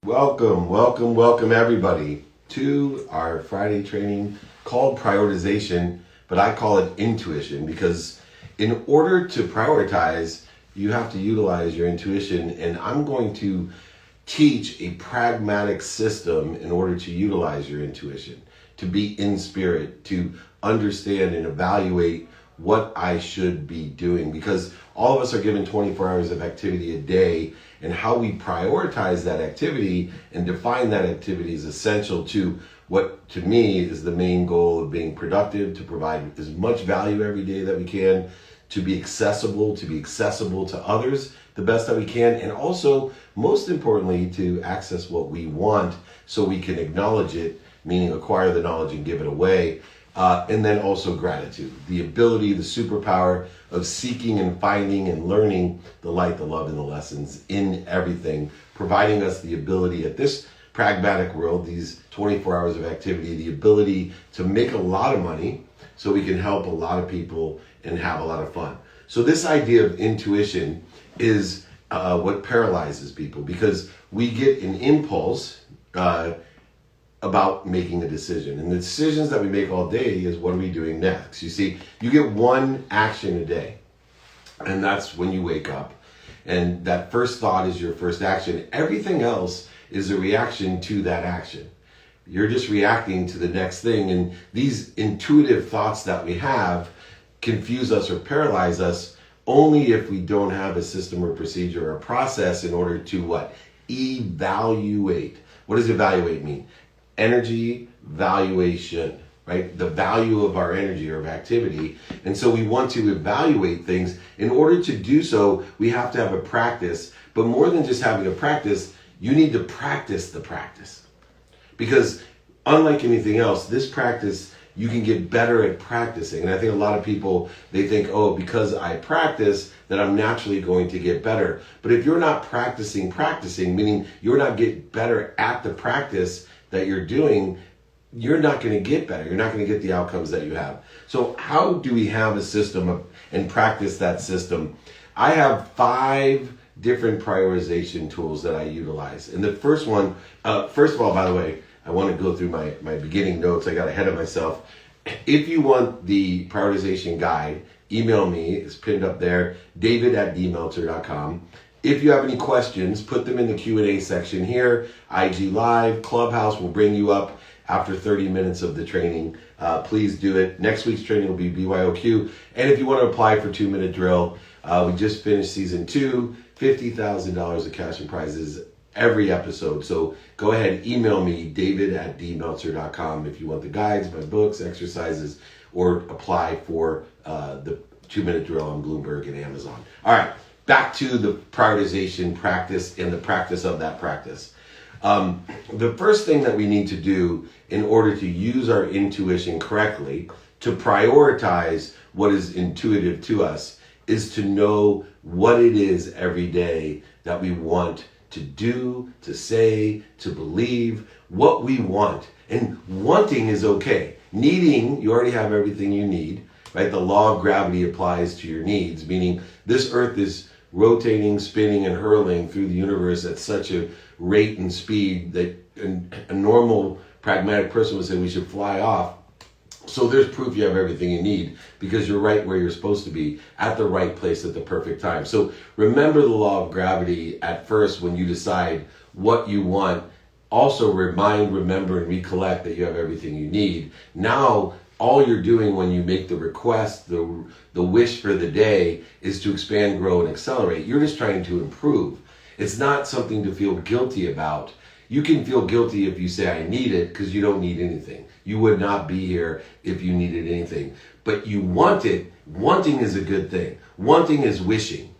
Welcome everybody to our Friday training called prioritization, but I call it intuition because in order to prioritize, you have to utilize your intuition, and I'm going to teach a pragmatic system in order to utilize your intuition, to be in spirit, to understand and evaluate what I should be doing, because all of us are given 24 hours of activity a day, and how we prioritize that activity and define that activity is essential to what, to me, is the main goal of being productive, to provide as much value every day that we can, to be accessible to others the best that we can, and also, most importantly, to access what we want so we can acknowledge it, meaning acquire the knowledge and give it away. And then also gratitude, the ability, the superpower of seeking and finding and learning the light, the love, and the lessons in everything, providing us the ability at this pragmatic world, these 24 hours of activity, the ability to make a lot of money so we can help a lot of people and have a lot of fun. So this idea of intuition is what paralyzes people, because we get an impulse about making a decision. And the decisions that we make all day is what are we doing next? You see, you get one action a day, and that's when you wake up. And that first thought is your first action. Everything else is a reaction to that action. You're just reacting to the next thing. And these intuitive thoughts that we have confuse us or paralyze us only if we don't have a system or procedure or process in order to what? Evaluate. What does evaluate mean? Energy valuation, right? The value of our energy or of activity. And so we want to evaluate things. In order to do so, we have to have a practice. But more than just having a practice, you need to practice the practice. Because unlike anything else, this practice, you can get better at practicing. And I think a lot of people, they think, oh, because I practice, that I'm naturally going to get better. But if you're not practicing, meaning you're not getting better at the practice that you're doing, you're not going to get better. You're not going to get the outcomes that you have. So how do we have a system and practice that system? I have 5 different prioritization tools that I utilize. And the first one, first of all, by the way, I want to go through my beginning notes. I got ahead of myself. If you want the prioritization guide, email me. It's pinned up there, david@dmeltzer.com. If you have any questions, put them in the Q&A section here. IG Live, Clubhouse will bring you up after 30 minutes of the training. Please do it. Next week's training will be BYOQ. And if you want to apply for 2-minute drill, we just finished season 2, $50,000 of cash and prizes every episode. So go ahead, email me, david@dmeltzer.com, if you want the guides, my books, exercises, or apply for the 2-minute drill on Bloomberg and Amazon. All right. Back to the prioritization practice and the practice of that practice. The first thing that we need to do in order to use our intuition correctly, to prioritize what is intuitive to us, is to know what it is every day that we want to do, to say, to believe, what we want. And wanting is okay. Needing, you already have everything you need, right? The law of gravity applies to your needs, meaning this earth is rotating, spinning, and hurling through the universe at such a rate and speed that a normal pragmatic person would say we should fly off. So there's proof you have everything you need, because you're right where you're supposed to be, at the right place at the perfect time. So remember the law of gravity at first when you decide what you want. Also remember, and recollect that you have everything you need. Now, all you're doing when you make the request, the wish for the day, is to expand, grow, and accelerate. You're just trying to improve. It's not something to feel guilty about. You can feel guilty if you say, I need it, because you don't need anything. You would not be here if you needed anything. But you want it. Wanting is a good thing. Wanting is wishing,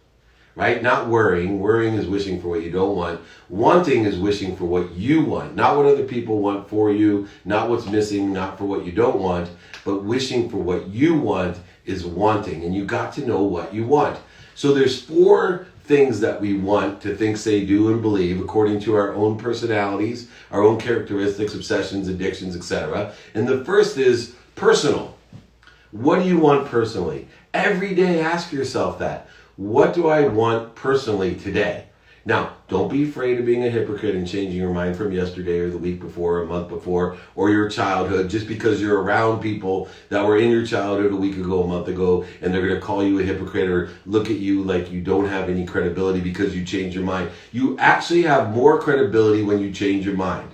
right? Not worrying. Worrying is wishing for what you don't want. Wanting is wishing for what you want. Not what other people want for you, not what's missing, not for what you don't want, but wishing for what you want is wanting. And you got to know what you want. So there's 4 things that we want to think, say, do, and believe according to our own personalities, our own characteristics, obsessions, addictions, etc. And the first is personal. What do you want personally? Every day ask yourself that. What do I want personally today? Now, Don't be afraid of being a hypocrite and changing your mind from yesterday or the week before or a month before or your childhood just because you're around people that were in your childhood a week ago, a month ago, and they're going to call you a hypocrite or look at you like you don't have any credibility because you changed your mind. You actually have more credibility when you change your mind.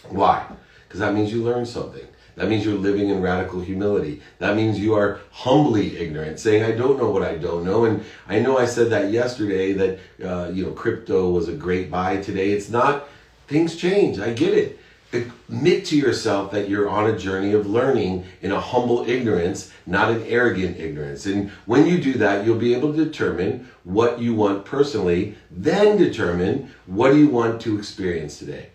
Why? Because that means you learned something. That means you're living in radical humility. That means you are humbly ignorant, saying, I don't know what I don't know. And I know I said that yesterday that, crypto was a great buy today. It's not. Things change. I get it. Admit to yourself that you're on a journey of learning in a humble ignorance, not an arrogant ignorance. And when you do that, you'll be able to determine what you want personally, then determine what do you want to experience today.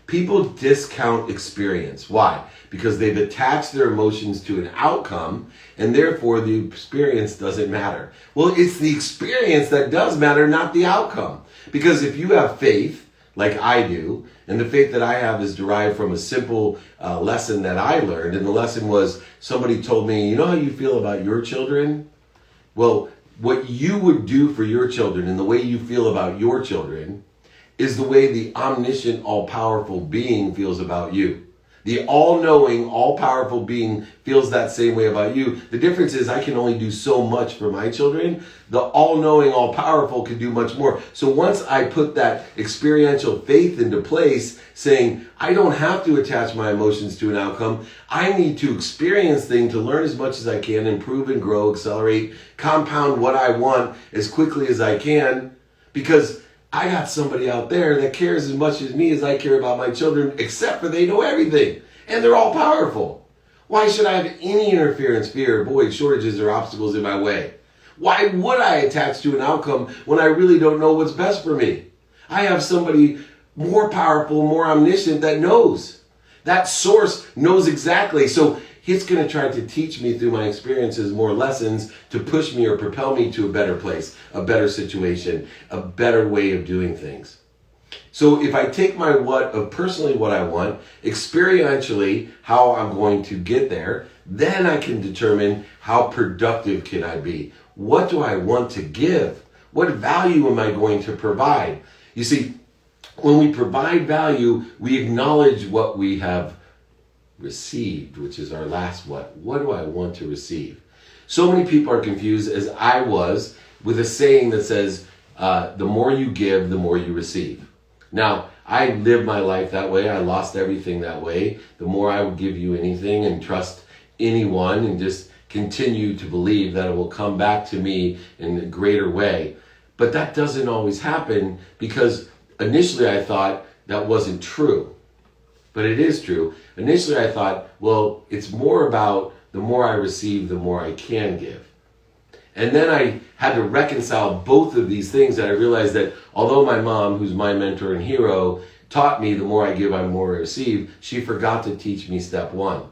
People discount experience. Why? Because they've attached their emotions to an outcome, and therefore the experience doesn't matter. Well, it's the experience that does matter, not the outcome. Because if you have faith, like I do, and the faith that I have is derived from a simple lesson that I learned, and the lesson was somebody told me, you know how you feel about your children? Well, what you would do for your children and the way you feel about your children is the way the omniscient, all-powerful being feels about you. The all-knowing, all-powerful being feels that same way about you. The difference is I can only do so much for my children. The all-knowing, all-powerful can do much more. So once I put that experiential faith into place, saying, I don't have to attach my emotions to an outcome. I need to experience things to learn as much as I can, improve and grow, accelerate, compound what I want as quickly as I can, because I got somebody out there that cares as much as me as I care about my children, except for they know everything. And they're all powerful. Why should I have any interference, fear, void, shortages, or obstacles in my way? Why would I attach to an outcome when I really don't know what's best for me? I have somebody more powerful, more omniscient that knows. That source knows exactly. So he's going to try to teach me through my experiences more lessons to push me or propel me to a better place, a better situation, a better way of doing things. So if I take my what of personally what I want, experientially how I'm going to get there, then I can determine how productive can I be. What do I want to give? What value am I going to provide? You see, when we provide value, we acknowledge what we have received, which is our last what. What do I want to receive? So many people are confused, as I was, with a saying that says, the more you give, the more you receive. Now, I lived my life that way. I lost everything that way. The more I would give you anything and trust anyone and just continue to believe that it will come back to me in a greater way. But that doesn't always happen because initially I thought that wasn't true. But it is true. Initially I thought, well, it's more about the more I receive, the more I can give. And then I had to reconcile both of these things, and I realized that although my mom, who's my mentor and hero, taught me the more I give, I more receive, she forgot to teach me step one.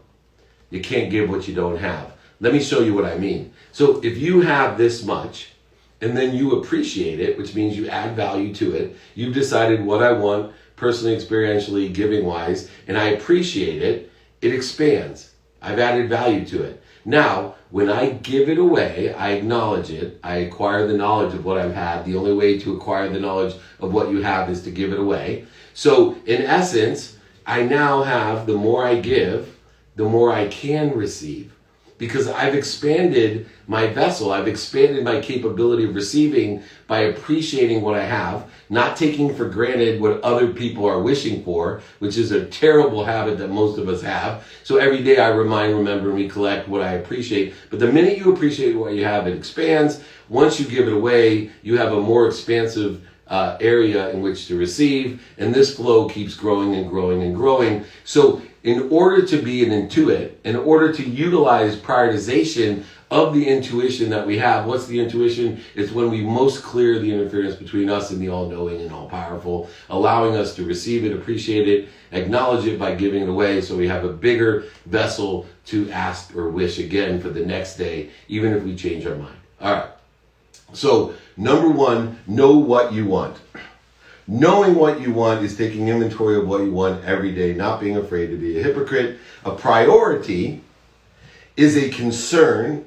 You can't give what you don't have. Let me show you what I mean. So if you have this much, and then you appreciate it, which means you add value to it, you've decided what I want, personally, experientially, giving-wise, and I appreciate it, it expands. I've added value to it. Now, when I give it away, I acknowledge it. I acquire the knowledge of what I've had. The only way to acquire the knowledge of what you have is to give it away. So, in essence, I now have, the more I give, the more I can receive. Because I've expanded my vessel. I've expanded my capability of receiving by appreciating what I have, not taking for granted what other people are wishing for, which is a terrible habit that most of us have. So every day I remember, and recollect what I appreciate. But the minute you appreciate what you have, it expands. Once you give it away, you have a more expansive area in which to receive, and this flow keeps growing and growing and growing. So in order to be an intuit, in order to utilize prioritization of the intuition that we have, what's the intuition? It's when we most clear the interference between us and the all-knowing and all-powerful, allowing us to receive it, appreciate it, acknowledge it by giving it away, so we have a bigger vessel to ask or wish again for the next day, even if we change our mind. All right. So, number one, know what you want. Knowing what you want is taking inventory of what you want every day, not being afraid to be a hypocrite. A priority is a concern,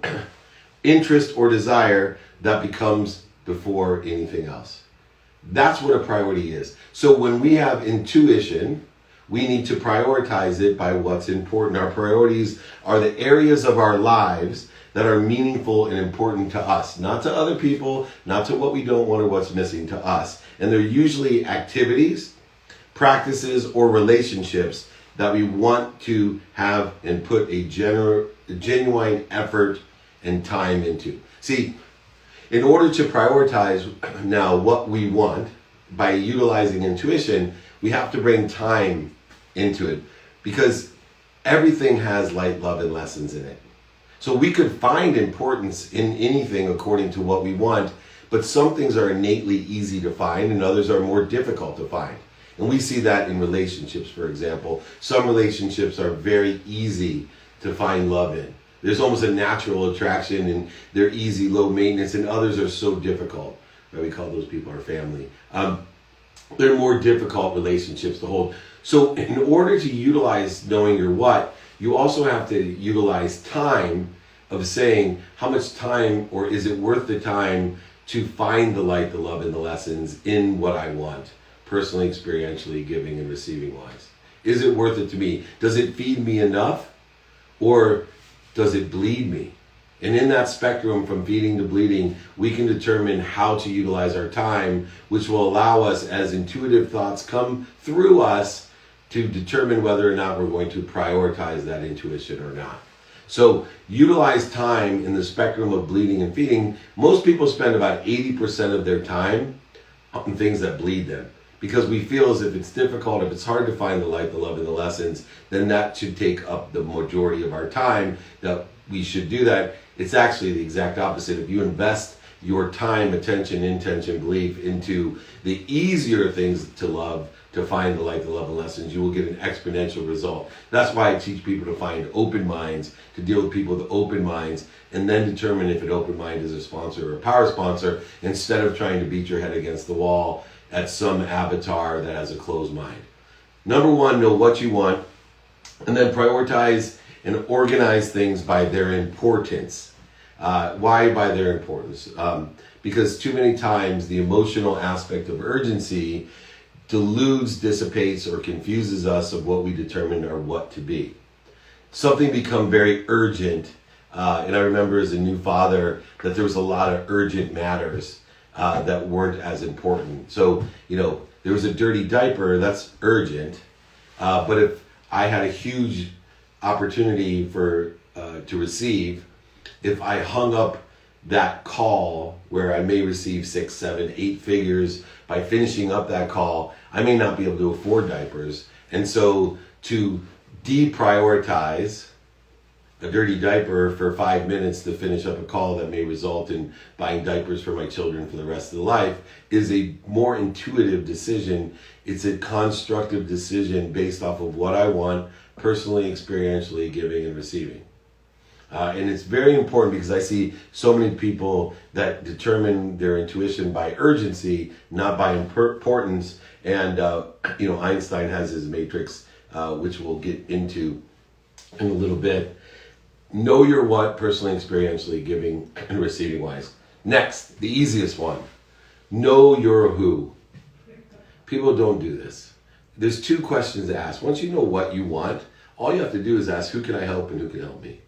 interest, or desire that becomes before anything else. That's what a priority is. So when we have intuition, we need to prioritize it by what's important. Our priorities are the areas of our lives that are meaningful and important to us, not to other people, not to what we don't want or what's missing, to us. And they're usually activities, practices, or relationships that we want to have and put a genuine effort and time into. See, in order to prioritize now what we want by utilizing intuition, we have to bring time into it, because everything has light, love, and lessons in it. So we could find importance in anything according to what we want, but some things are innately easy to find and others are more difficult to find. And we see that in relationships, for example. Some relationships are very easy to find love in. There's almost a natural attraction and they're easy, low maintenance, and others are so difficult. We call those people our family. They're more difficult relationships to hold. So in order to utilize knowing your what, you also have to utilize time of saying how much time, or is it worth the time to find the light, the love, and the lessons in what I want, personally, experientially, giving and receiving wise. Is it worth it to me? Does it feed me enough, or does it bleed me? And in that spectrum from feeding to bleeding, we can determine how to utilize our time, which will allow us, as intuitive thoughts come through us, to determine whether or not we're going to prioritize that intuition or not. So utilize time in the spectrum of bleeding and feeding. Most people spend about 80% of their time on things that bleed them, because we feel as if it's difficult, if it's hard to find the light, the love, and the lessons, then that should take up the majority of our time, that we should do that. It's actually the exact opposite. If you invest your time, attention, intention, belief into the easier things to love, to find the light, the love, and lessons, you will get an exponential result. That's why I teach people to find open minds, to deal with people with open minds, and then determine if an open mind is a sponsor or a power sponsor, instead of trying to beat your head against the wall at some avatar that has a closed mind. Number one, know what you want, and then prioritize and organize things by their importance. Why by their importance? Because too many times the emotional aspect of urgency deludes, dissipates, or confuses us of what we determine our what to be. Something become very urgent, and I remember as a new father that there was a lot of urgent matters that weren't as important. So, there was a dirty diaper, that's urgent, but if I had a huge opportunity to receive, if I hung up that call where I may receive 6, 7, 8 figures, by finishing up that call, I may not be able to afford diapers. And so to deprioritize a dirty diaper for 5 minutes to finish up a call that may result in buying diapers for my children for the rest of their life is a more intuitive decision. It's a constructive decision based off of what I want, personally, experientially, giving and receiving. And it's very important, because I see so many people that determine their intuition by urgency, not by importance. And, Einstein has his matrix, which we'll get into in a little bit. Know your what, personally, experientially, giving and receiving wise. Next, the easiest one. Know your who. People don't do this. There's 2 questions to ask. Once you know what you want, all you have to do is ask, who can I help and who can help me?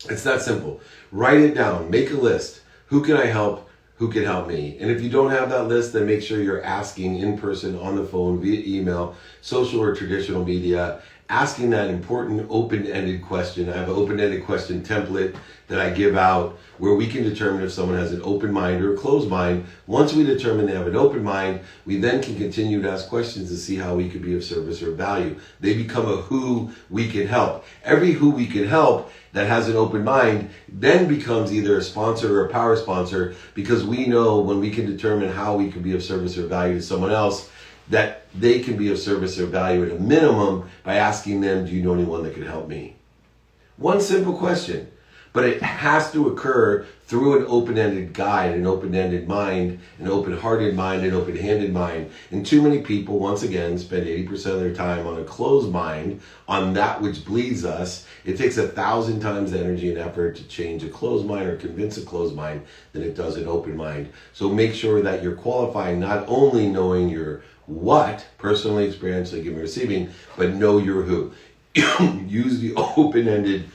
It's that simple. Write it down. Make a list. Who can I help? Who can help me? And if you don't have that list, then make sure you're asking in person, on the phone, via email, social or traditional media, asking that important open-ended question. I have an open-ended question template that I give out where we can determine if someone has an open mind or a closed mind. Once we determine they have an open mind, we then can continue to ask questions to see how we could be of service or value. They become a who we can help. Every who we can help that has an open mind then becomes either a sponsor or a power sponsor, because we know when we can determine how we can be of service or value to someone else, that they can be of service or value at a minimum by asking them, do you know anyone that can help me? One simple question. But it has to occur through an open-ended guide, an open-ended mind, an open-hearted mind, an open-handed mind. And too many people, once again, spend 80% of their time on a closed mind, on that which bleeds us. It takes 1,000 times the energy and effort to change a closed mind or convince a closed mind than it does an open mind. So make sure that you're qualifying, not only knowing your what, personally, experientially, giving, receiving, but know your who. Use the open-ended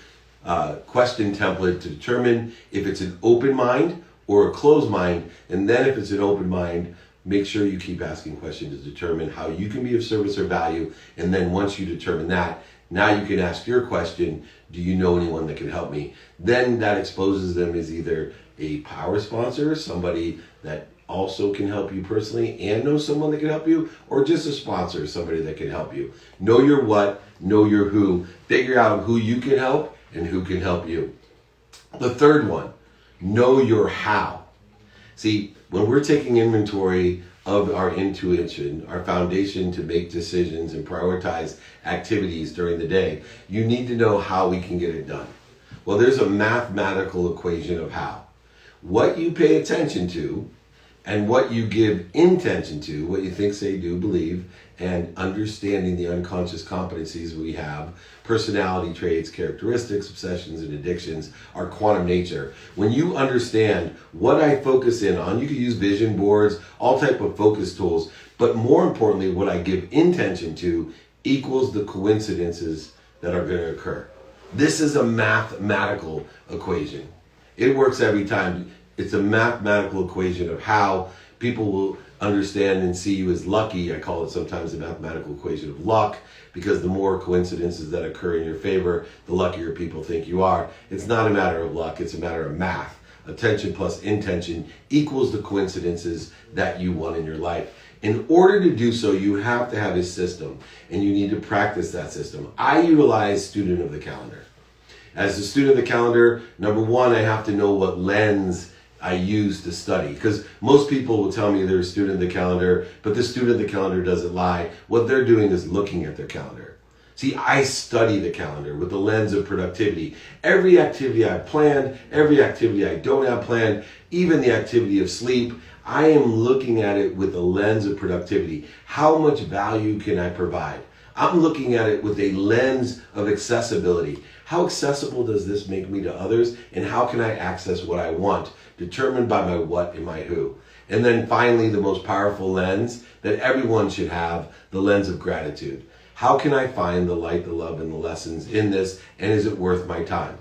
question template to determine if it's an open mind or a closed mind. And then if it's an open mind, make sure you keep asking questions to determine how you can be of service or value. And then once you determine that, now you can ask your question, do you know anyone that can help me? Then that exposes them as either a power sponsor, somebody that also can help you personally and know someone that can help you, or just a sponsor, somebody that can help you. Know your what, know your who, figure out who you can help and who can help you. The third one, know your how. See, when we're taking inventory of our intuition, our foundation to make decisions and prioritize activities during the day, you need to know how we can get it done. Well, there's a mathematical equation of how. What you pay attention to and what you give intention to, what you think, say, do, believe, and understanding the unconscious competencies we have, personality traits, characteristics, obsessions, and addictions, are quantum nature. When you understand what I focus in on, you can use vision boards, all type of focus tools, but more importantly, what I give intention to equals the coincidences that are going to occur. This is a mathematical equation. It works every time. It's a mathematical equation of how people will understand and see you as lucky. I call it sometimes the mathematical equation of luck, because the more coincidences that occur in your favor, the luckier people think you are. It's not a matter of luck, it's a matter of math. Attention plus intention equals the coincidences that you want in your life. In order to do so, you have to have a system, and you need to practice that system. I utilize student of the calendar. As a student of the calendar, number one, I have to know what lens I use to study, because most people will tell me they're a student of the calendar, but the student of the calendar doesn't lie. What they're doing is looking at their calendar. See, I study the calendar with the lens of productivity. Every activity I've planned, every activity I don't have planned, even the activity of sleep, I am looking at it with a lens of productivity. How much value can I provide? I'm looking at it with a lens of accessibility. How accessible does this make me to others, and how can I access what I want, determined by my what and my who. And then finally, the most powerful lens that everyone should have, the lens of gratitude. How can I find the light, the love, and the lessons in this, and is it worth my time?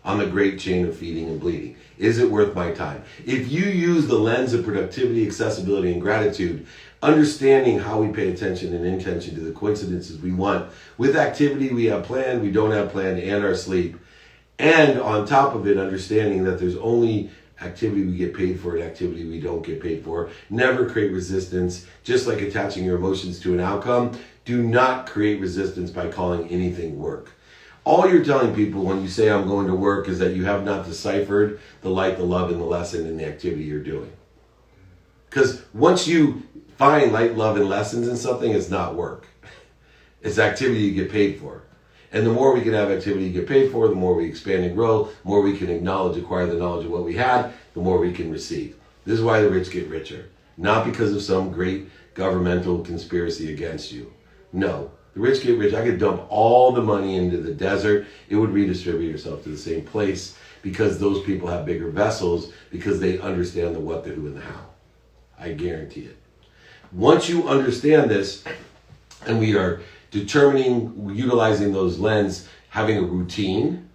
On the great chain of feeding and bleeding. Is it worth my time? If you use the lens of productivity, accessibility, and gratitude, understanding how we pay attention and intention to the coincidences we want with activity we have planned, we don't have planned, and our sleep, and on top of it, understanding that there's only activity we get paid for and activity we don't get paid for. Never create resistance. Just like attaching your emotions to an outcome, do not create resistance by calling anything work. All you're telling people when you say I'm going to work is that you have not deciphered the light, the love, and the lesson in the activity you're doing. Because once you find light, love, and lessons in something, it's not work. It's activity you get paid for. And the more we can have activity you get paid for, the more we expand and grow, the more we can acknowledge, acquire the knowledge of what we had, the more we can receive. This is why the rich get richer. Not because of some great governmental conspiracy against you. No. The rich get rich. I could dump all the money into the desert. It would redistribute itself to the same place, because those people have bigger vessels, because they understand the what, the who, and the how. I guarantee it. Once you understand this, and we are determining, utilizing those lens, having a routine,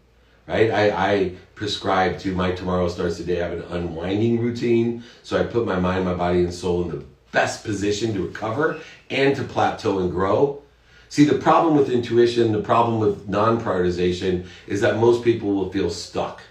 right? I prescribe to my tomorrow starts today. I have an unwinding routine. So I put my mind, my body, and soul in the best position to recover and to plateau and grow. See, the problem with intuition, the problem with non-prioritization is that most people will feel stuck.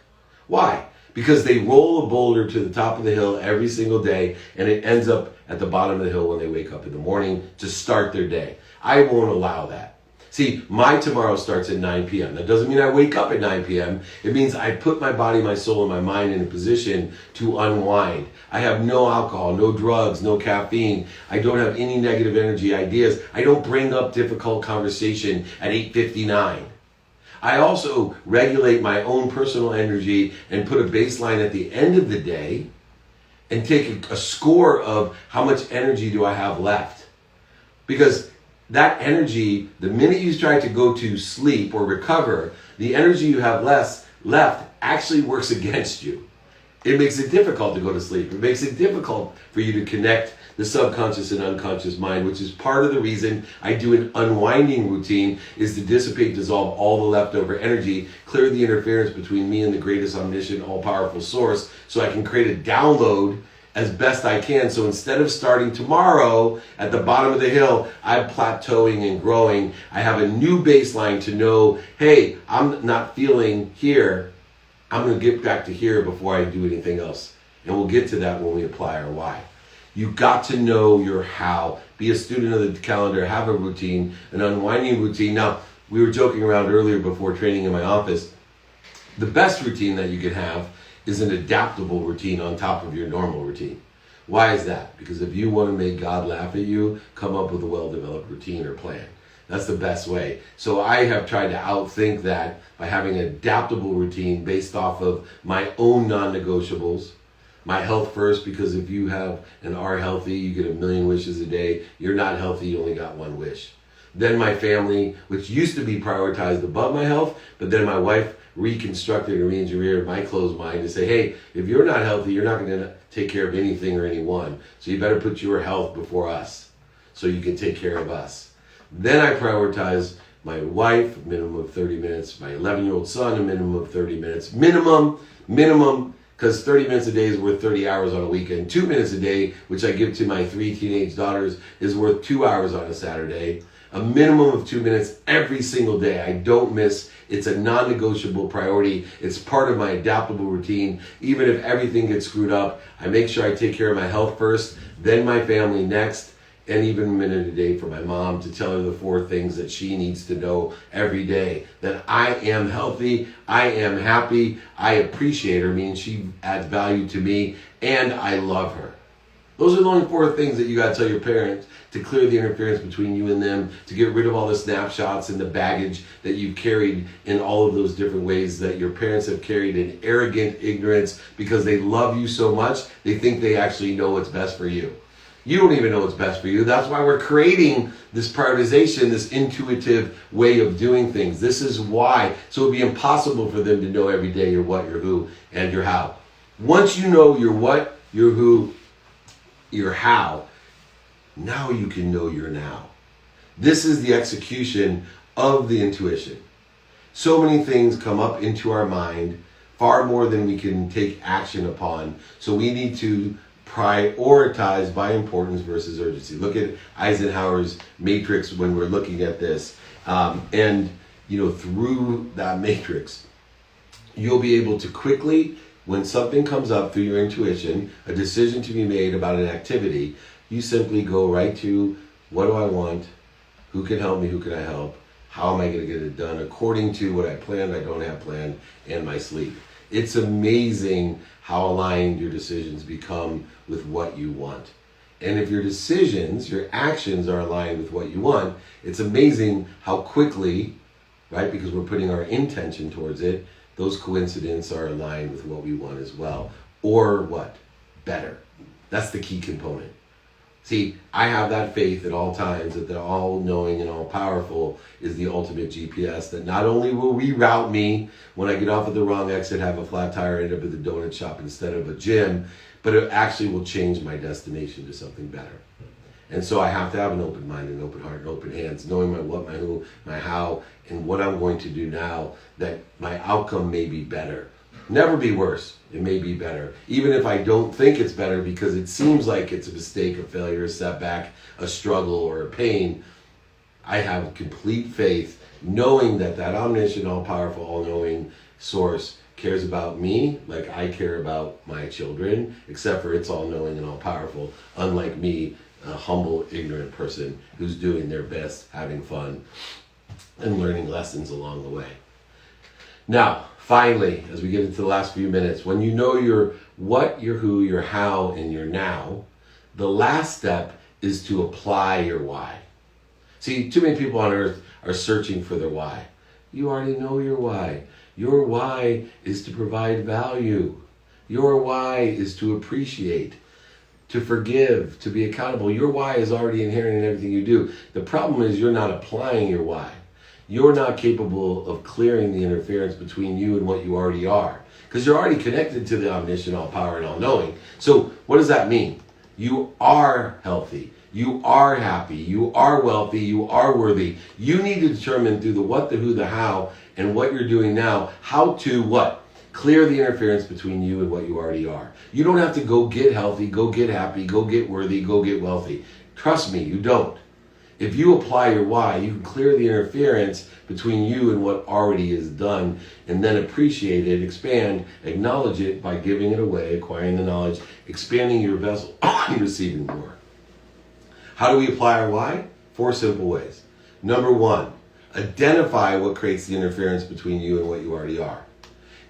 Why? Because they roll a boulder to the top of the hill every single day, and it ends up at the bottom of the hill when they wake up in the morning to start their day. I won't allow that. See, my tomorrow starts at 9 p.m. That doesn't mean I wake up at 9 p.m. It means I put my body, my soul, and my mind in a position to unwind. I have no alcohol, no drugs, no caffeine. I don't have any negative energy ideas. I don't bring up difficult conversation at 8:59. I also regulate my own personal energy and put a baseline at the end of the day and take a score of how much energy do I have left. Because that energy, the minute you try to go to sleep or recover, the energy you have left actually works against you. It makes it difficult to go to sleep. It makes it difficult for you to connect the subconscious and unconscious mind, which is part of the reason I do an unwinding routine, is to dissipate, dissolve all the leftover energy, clear the interference between me and the greatest omniscient, all-powerful source, so I can create a download as best I can. So instead of starting tomorrow at the bottom of the hill, I'm plateauing and growing. I have a new baseline to know, hey, I'm not feeling here. I'm going to get back to here before I do anything else. And we'll get to that when we apply our why. You got to know your how. Be a student of the calendar, have a routine, an unwinding routine. Now, we were joking around earlier before training in my office. The best routine that you can have is an adaptable routine on top of your normal routine. Why is that? Because if you want to make God laugh at you, come up with a well-developed routine or plan. That's the best way. So I have tried to outthink that by having an adaptable routine based off of my own non-negotiables. My health first, because if you have and are healthy, you get 1,000,000 wishes a day. You're not healthy, you only got one wish. Then my family, which used to be prioritized above my health, but then my wife reconstructed and re-engineered my closed mind to say, hey, if you're not healthy, you're not going to take care of anything or anyone. So you better put your health before us so you can take care of us. Then I prioritize my wife, a minimum of 30 minutes, my 11-year-old son, a minimum of 30 minutes, minimum, because 30 minutes a day is worth 30 hours on a weekend. 2 minutes a day, which I give to my 3 teenage daughters, is worth 2 hours on a Saturday. A minimum of 2 minutes every single day. I don't miss. It's a non-negotiable priority. It's part of my adaptable routine. Even if everything gets screwed up, I make sure I take care of my health first, then my family next, and even a minute a day for my mom to tell her the 4 things that she needs to know every day. That I am healthy, I am happy, I appreciate her, meaning she adds value to me, and I love her. Those are the only 4 things that you got to tell your parents to clear the interference between you and them, to get rid of all the snapshots and the baggage that you've carried in all of those different ways that your parents have carried in arrogant ignorance because they love you so much, they think they actually know what's best for you. You don't even know what's best for you. That's why we're creating this prioritization, this intuitive way of doing things. This is why. So it would be impossible for them to know every day your what, your who, and your how. Once you know your what, your who, your how, now you can know your now. This is the execution of the intuition. So many things come up into our mind, far more than we can take action upon. So we need to prioritize by importance versus urgency. Look at Eisenhower's matrix when we're looking at this. And through that matrix, you'll be able to quickly, when something comes up through your intuition, a decision to be made about an activity, you simply go right to, what do I want? Who can help me? Who can I help? How am I going to get it done according to what I planned, I don't have planned, and my sleep. It's amazing how aligned your decisions become with what you want. And if your decisions, your actions are aligned with what you want, it's amazing how quickly, right, because we're putting our intention towards it, those coincidences are aligned with what we want as well. Or what? Better. That's the key component. See, I have that faith at all times that the all-knowing and all-powerful is the ultimate GPS that not only will reroute me when I get off at the wrong exit, have a flat tire, end up at the donut shop instead of a gym, but it actually will change my destination to something better. And so I have to have an open mind, an open heart, and open hands, knowing my what, my who, my how, and what I'm going to do now, that my outcome may be better. Never be worse. It may be better. Even if I don't think it's better because it seems like it's a mistake, a failure, a setback, a struggle, or a pain, I have complete faith knowing that that omniscient, all-powerful, all-knowing source cares about me like I care about my children, except for it's all-knowing and all-powerful, unlike me, a humble, ignorant person who's doing their best, having fun, and learning lessons along the way. Now, finally, as we get into the last few minutes, when you know your what, your who, your how, and your now, the last step is to apply your why. See, too many people on earth are searching for their why. You already know your why. Your why is to provide value. Your why is to appreciate, to forgive, to be accountable. Your why is already inherent in everything you do. The problem is you're not applying your why. You're not capable of clearing the interference between you and what you already are. Because you're already connected to the omniscient, all-power, and all-knowing. So what does that mean? You are healthy. You are happy. You are wealthy. You are worthy. You need to determine through the what, the who, the how, and what you're doing now, how to what? Clear the interference between you and what you already are. You don't have to go get healthy, go get happy, go get worthy, go get wealthy. Trust me, you don't. If you apply your why, you can clear the interference between you and what already is done, and then appreciate it, expand, acknowledge it by giving it away, acquiring the knowledge, expanding your vessel, and receiving more. How do we apply our why? 4 simple ways. Number 1, identify what creates the interference between you and what you already are.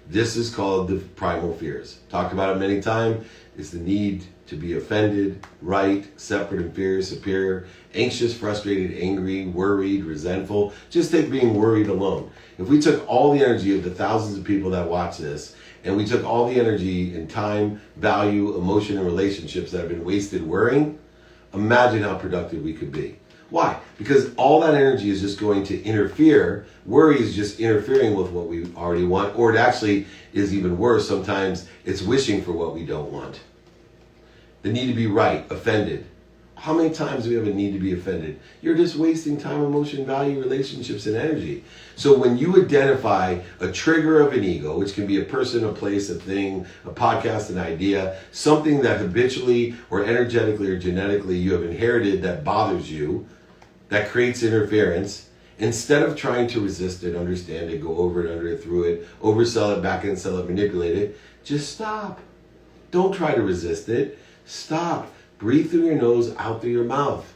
This is called the Primal Fears. Talked about it many times. It's the need to be offended, right, separate, inferior, superior, anxious, frustrated, angry, worried, resentful. Just take being worried alone. If we took all the energy of the thousands of people that watch this, and we took all the energy and time, value, emotion, and relationships that have been wasted worrying, imagine how productive we could be. Why? Because all that energy is just going to interfere. Worry is just interfering with what we already want, or it actually is even worse. Sometimes it's wishing for what we don't want. The need to be right, offended. How many times do we have a need to be offended? You're just wasting time, emotion, value, relationships, and energy. So when you identify a trigger of an ego, which can be a person, a place, a thing, a podcast, an idea, something that habitually or energetically or genetically you have inherited that bothers you, that creates interference, instead of trying to resist it, understand it, go over it, under it, through it, oversell it, back and sell it, manipulate it, just stop. Don't try to resist it. Stop. Breathe through your nose, out through your mouth.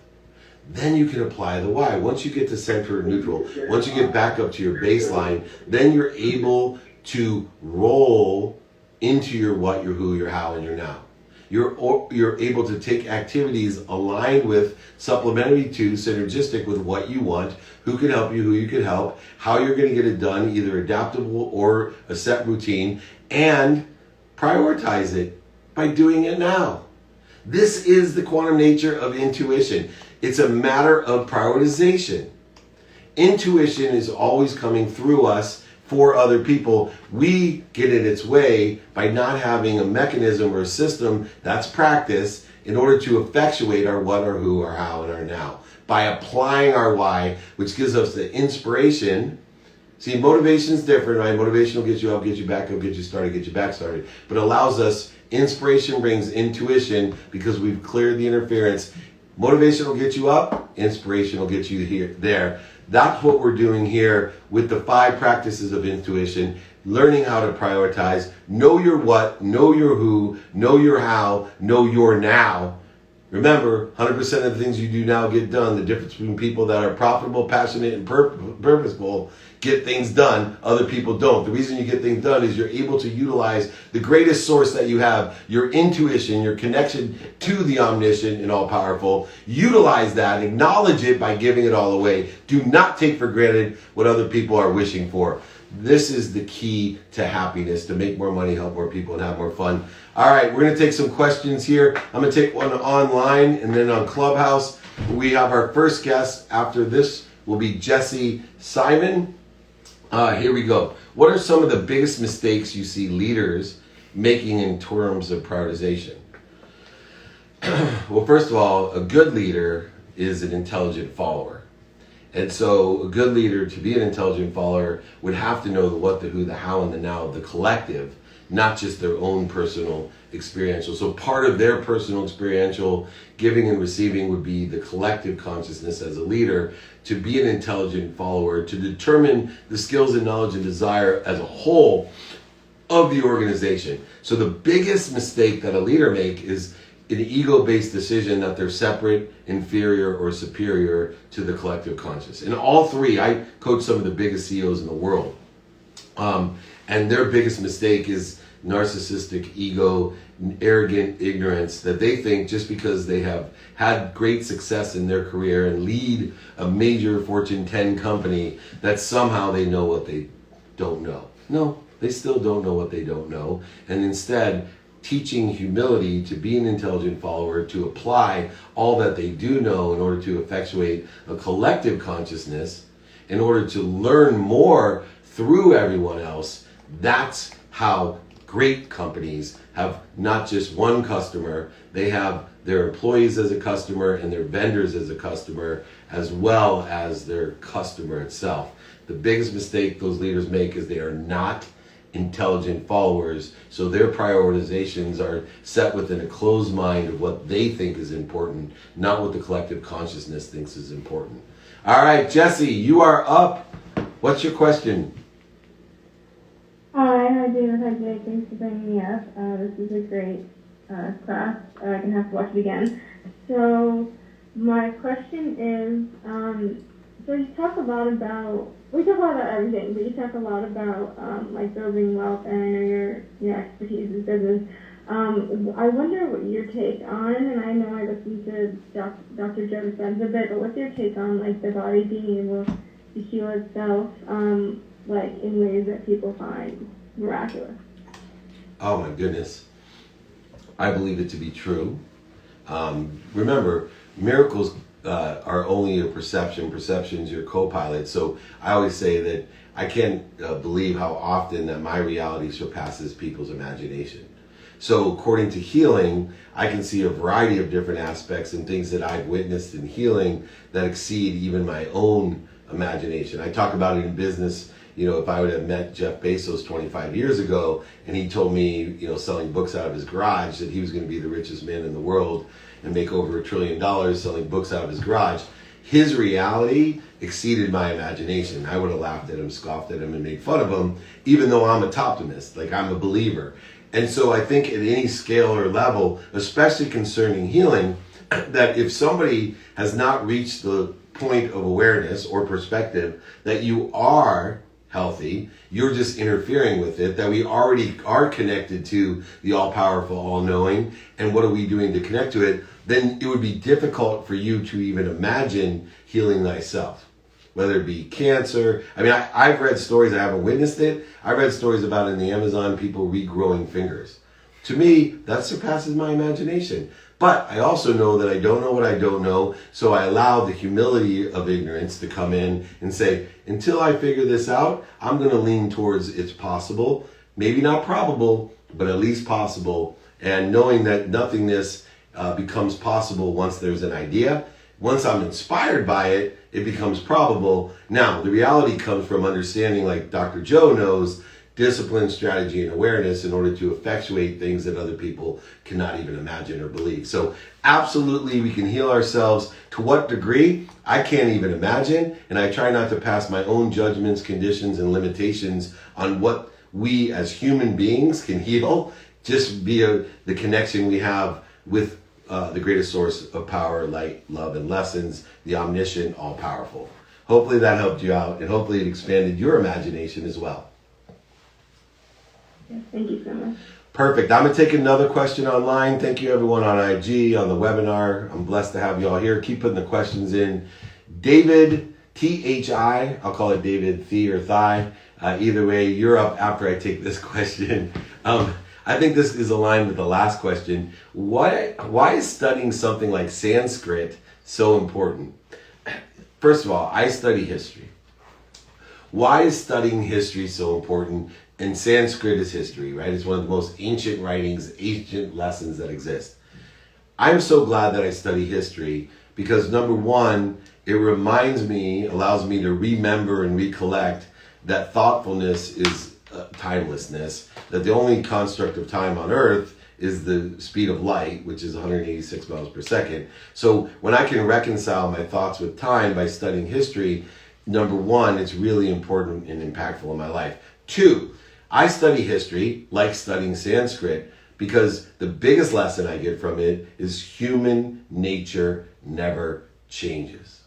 Then you can apply the why. Once you get to center or neutral, once you get back up to your baseline, then you're able to roll into your what, your who, your how, and your now. You're able to take activities aligned with, supplementary to, synergistic with what you want, who can help you, who you can help, how you're going to get it done, either adaptable or a set routine, and prioritize it by doing it now. This is the quantum nature of intuition. It's a matter of prioritization. Intuition is always coming through us for other people. We get in its way by not having a mechanism or a system, that's practice, in order to effectuate our what, our who, our how, and our now. By applying our why, which gives us the inspiration. See, motivation is different, right? Motivation will get you up, get you back up, get you started, get you back started. But it allows us, inspiration brings intuition because we've cleared the interference. Motivation will get you up, inspiration will get you here, there. That's what we're doing here with the 5 practices of intuition, learning how to prioritize, know your what, know your who, know your how, know your now. Remember, 100% of the things you do now get done. The difference between people that are profitable, passionate, and purposeful get things done. Other people don't. The reason you get things done is you're able to utilize the greatest source that you have, your intuition, your connection to the omniscient and all-powerful. Utilize that, acknowledge it by giving it all away. Do not take for granted what other people are wishing for. This is the key to happiness, to make more money, help more people, and have more fun. All right, we're going to take some questions here. I'm going to take one online and then on Clubhouse. We have our first guest after this will be Jesse Simon. Here we go. What are some of the biggest mistakes you see leaders making in terms of prioritization? Well, first of all, a good leader is an intelligent follower. And so a good leader, to be an intelligent follower, would have to know the what, the who, the how, and the now of the collective, not just their own personal experiential. So part of their personal experiential giving and receiving would be the collective consciousness as a leader, to be an intelligent follower, to determine the skills and knowledge and desire as a whole of the organization. So the biggest mistake that a leader makes is an ego-based decision that they're separate, inferior, or superior to the collective conscious. And all 3, I coach some of the biggest CEOs in the world. And their biggest mistake is narcissistic ego, arrogant ignorance, that they think just because they have had great success in their career and lead a major Fortune 10 company, that somehow they know what they don't know. No, they still don't know what they don't know. And instead, teaching humility to be an intelligent follower, to apply all that they do know in order to effectuate a collective consciousness, in order to learn more through everyone else. That's how great companies have not just one customer, they have their employees as a customer and their vendors as a customer, as well as their customer itself. The biggest mistake those leaders make is they are not intelligent followers, so their prioritizations are set within a closed mind of what they think is important, not what the collective consciousness thinks is important. All right, Jesse, you are up. What's your question? Hi David, hi Jake, thanks for bringing me up. This is a great class. I'm going to have to watch it again. So my question is, so you talk a lot about, we talk a lot about everything, but you talk a lot about like building wealth, and I know your expertise is business. I wonder what your take on, and I know I listened to Dr. Joe Dispenza a bit, but what's your take on like the body being able to heal itself, like in ways that people find miraculous? Oh my goodness. I believe it to be true. Remember, miracles are only a perception. Perception's your co-pilot. So I always say that I can't believe how often that my reality surpasses people's imagination. So according to healing, I can see a variety of different aspects and things that I've witnessed in healing that exceed even my own imagination. I talk about it in business. You know, if I would have met Jeff Bezos 25 years ago and he told me, you know, selling books out of his garage, that he was going to be the richest man in the world and make over $1 trillion selling books out of his garage, his reality exceeded my imagination. I would have laughed at him, scoffed at him, and made fun of him, even though I'm a toptimist, like I'm a believer. And so I think at any scale or level, especially concerning healing, that if somebody has not reached the point of awareness or perspective that you are healthy, you're just interfering with it, that we already are connected to the all-powerful, all-knowing, and what are we doing to connect to it, then it would be difficult for you to even imagine healing thyself, whether it be cancer. I mean, I've read stories, I haven't witnessed it, I've read stories about in the Amazon people regrowing fingers. To me, that surpasses my imagination. But I also know that I don't know what I don't know, so I allow the humility of ignorance to come in and say, until I figure this out, I'm going to lean towards it's possible, maybe not probable, but at least possible, and knowing that nothingness becomes possible once there's an idea. Once I'm inspired by it, it becomes probable. Now, the reality comes from understanding, like Dr. Joe knows, discipline, strategy, and awareness in order to effectuate things that other people cannot even imagine or believe. So absolutely, we can heal ourselves. To what degree? I can't even imagine, and I try not to pass my own judgments, conditions, and limitations on what we as human beings can heal, just via the connection we have with the greatest source of power, light, love, and lessons, the omniscient, all-powerful. Hopefully that helped you out, and hopefully it expanded your imagination as well. Thank you so much. Perfect. I'm going to take another question online. Thank you everyone on IG, on the webinar. I'm blessed to have you all here. Keep putting the questions in. David, Thi, I'll call it David, Thi or Thigh. Either way, you're up after I take this question. I think this is aligned with the last question. Why is studying something like Sanskrit so important? First of all, I study history. Why is studying history so important? And Sanskrit is history, right? It's one of the most ancient writings, ancient lessons that exist. I'm so glad that I study history because number one, it reminds me, allows me to remember and recollect that thoughtfulness is timelessness, that the only construct of time on earth is the speed of light, which is 186 miles per second. So when I can reconcile my thoughts with time by studying history, number one, it's really important and impactful in my life. Two, I study history like studying Sanskrit because the biggest lesson I get from it is human nature never changes.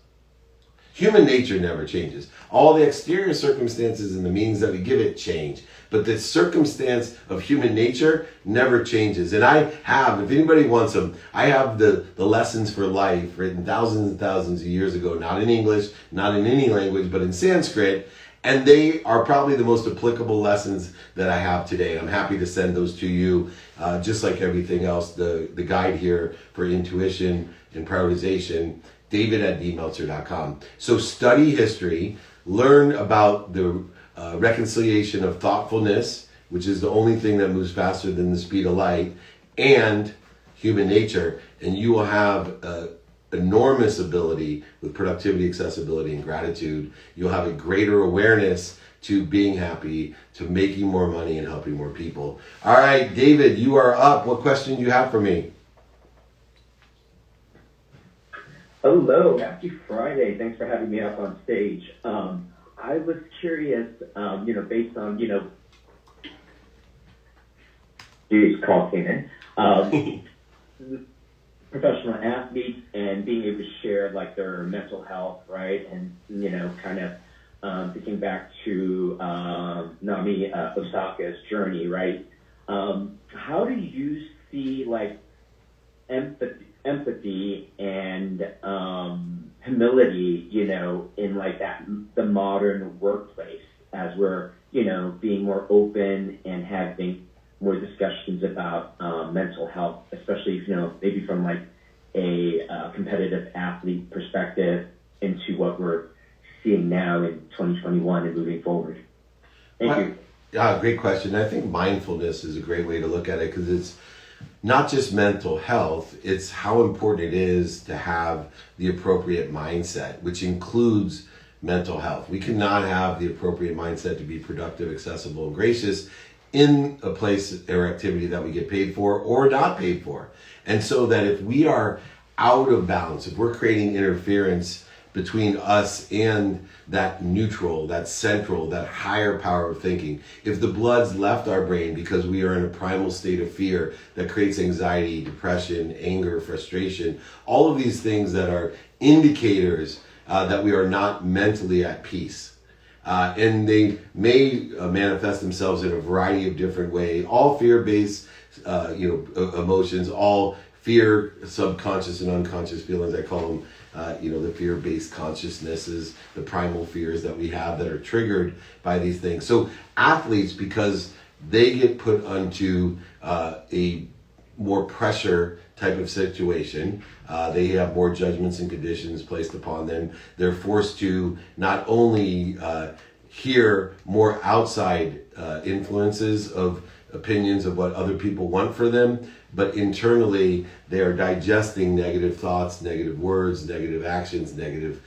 Human nature never changes. All the exterior circumstances and the means that we give it change. But the circumstance of human nature never changes. And I have, if anybody wants them, I have the lessons for life written thousands and thousands of years ago, not in English, not in any language, but in Sanskrit. And they are probably the most applicable lessons that I have today. I'm happy to send those to you, just like everything else, the guide here for intuition and prioritization, david@dmeltzer.com. So study history, learn about the reconciliation of thoughtfulness, which is the only thing that moves faster than the speed of light, and human nature, and you will have enormous ability with productivity, accessibility, and gratitude. You'll have a greater awareness to being happy, to making more money, and helping more people. All right, David, you are up. What question do you have for me? Hello, happy Friday. Thanks for having me up on stage. I was curious, based on, this call came in, professional athletes and being able to share like their mental health, right? And, kind of thinking back to Naomi Osaka's journey, right? How do you see like empathy and humility, in like the modern workplace as we're, being more open and having more discussions about mental health, especially, maybe from like a competitive athlete perspective into what we're seeing now in 2021 and moving forward. Thank you. Yeah, great question. I think mindfulness is a great way to look at it because it's not just mental health, it's how important it is to have the appropriate mindset, which includes mental health. We cannot have the appropriate mindset to be productive, accessible, and gracious in a place or activity that we get paid for or not paid for. And so that if we are out of balance, if we're creating interference between us and that neutral, that central, that higher power of thinking, if the blood's left our brain because we are in a primal state of fear that creates anxiety, depression, anger, frustration, all of these things that are indicators that we are not mentally at peace. And they may manifest themselves in a variety of different ways, all fear-based emotions, all fear, subconscious and unconscious feelings, I call them, the fear-based consciousnesses, the primal fears that we have that are triggered by these things. So athletes, because they get put onto a more pressure type of situation, they have more judgments and conditions placed upon them. They're forced to not only hear more outside influences of opinions of what other people want for them, but internally they are digesting negative thoughts, negative words, negative actions, negative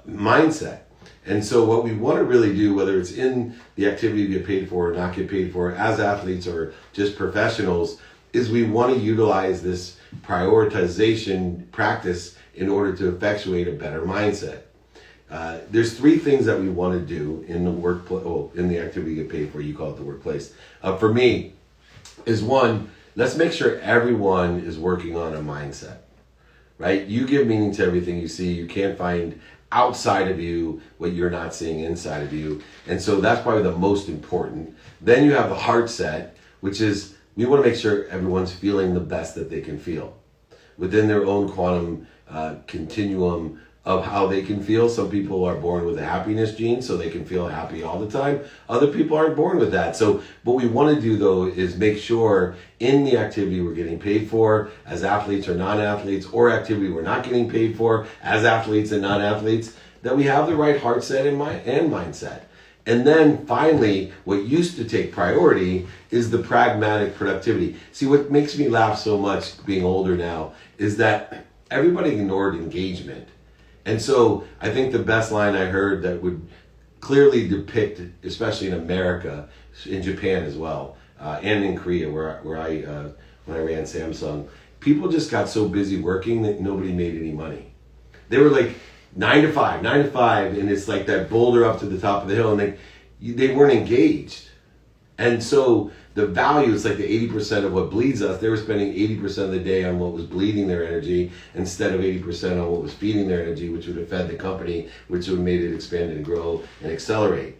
mindset. And so what we want to really do, whether it's in the activity we get paid for or not get paid for as athletes or just professionals, is we want to utilize this prioritization practice in order to effectuate a better mindset. There's three things that we want to do in the workplace, in the activity you get paid for. You call it the workplace. For me, is one, let's make sure everyone is working on a mindset, right? You give meaning to everything you see. You can't find outside of you what you're not seeing inside of you. And so that's probably the most important. Then you have the heart set, which is we want to make sure everyone's feeling the best that they can feel within their own quantum continuum of how they can feel. Some people are born with a happiness gene, so they can feel happy all the time. Other people aren't born with that. So what we want to do, though, is make sure in the activity we're getting paid for as athletes or non-athletes, or activity we're not getting paid for as athletes and non-athletes, that we have the right heart set and mindset. And then finally, what used to take priority is the pragmatic productivity. See, what makes me laugh so much being older now is that everybody ignored engagement. And so I think the best line I heard that would clearly depict, especially in America, in Japan as well, and in Korea, where I when I ran Samsung, people just got so busy working that nobody made any money. They were like 9 to 5, and it's like that boulder up to the top of the hill, and they weren't engaged. And so the value is like the 80% of what bleeds us. They were spending 80% of the day on what was bleeding their energy instead of 80% on what was feeding their energy, which would have fed the company, which would have made it expand and grow and accelerate.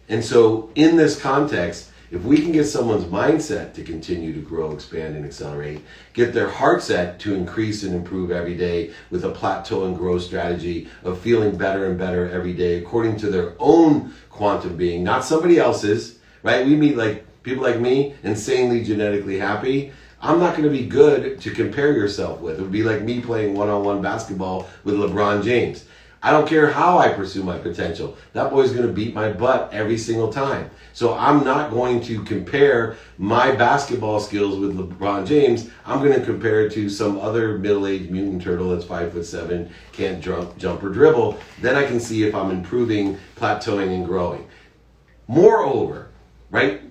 And so in this context, if we can get someone's mindset to continue to grow, expand, and accelerate, get their heart set to increase and improve every day with a plateau and growth strategy of feeling better and better every day according to their own quantum being, not somebody else's, right? We meet like people like me, insanely genetically happy. I'm not going to be good to compare yourself with. It would be like me playing one-on-one basketball with LeBron James. I don't care how I pursue my potential. That boy's going to beat my butt every single time. So I'm not going to compare my basketball skills with LeBron James. I'm going to compare it to some other middle-aged mutant turtle that's 5'7", can't jump or dribble. Then I can see if I'm improving, plateauing, and growing. Moreover, right?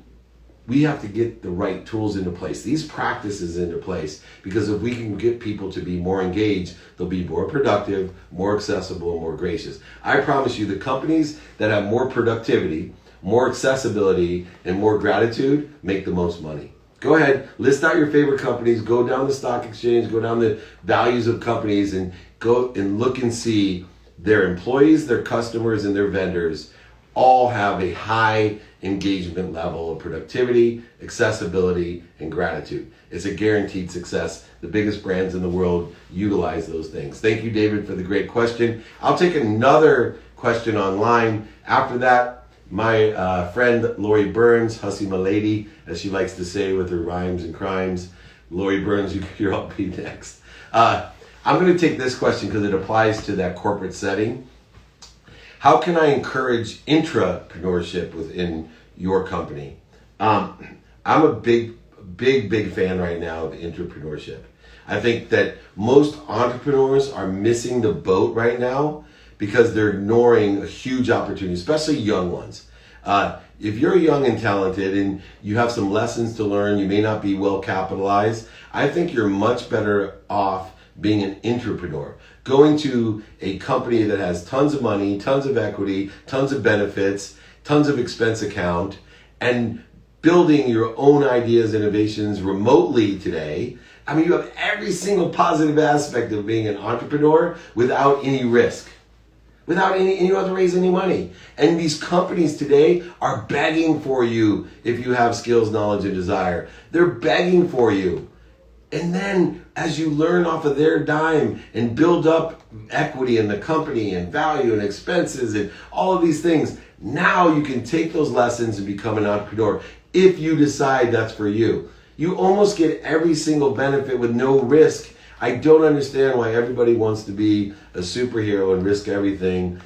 We have to get the right tools into place, these practices into place, because if we can get people to be more engaged, they'll be more productive, more accessible, and more gracious. I promise you, the companies that have more productivity, more accessibility, and more gratitude make the most money. Go ahead, list out your favorite companies, go down the stock exchange, go down the values of companies, and go and look and see their employees, their customers, and their vendors all have a high engagement level of productivity, accessibility, and gratitude. It's a guaranteed success. The biggest brands in the world utilize those things. Thank you, David, for the great question. I'll take another question online. After that, my friend Lori Burns, Hussy Milady, as she likes to say with her rhymes and crimes. Lori Burns, you're up next. I'm going to take this question because it applies to that corporate setting. How can I encourage intrapreneurship within your company? I'm a big fan right now of entrepreneurship. I think that most entrepreneurs are missing the boat right now because they're ignoring a huge opportunity, especially young ones. If you're young and talented and you have some lessons to learn, you may not be well capitalized, I think you're much better off being an entrepreneur. Going to a company that has tons of money, tons of equity, tons of benefits, tons of expense account, and building your own ideas, innovations remotely today. I mean, you have every single positive aspect of being an entrepreneur without any risk. Without any, and you don't have to raise any money. And these companies today are begging for you if you have skills, knowledge, and desire. They're begging for you. And then as you learn off of their dime and build up equity in the company and value and expenses and all of these things, now you can take those lessons and become an entrepreneur if you decide that's for you. You almost get every single benefit with no risk. I don't understand why everybody wants to be a superhero and risk everything.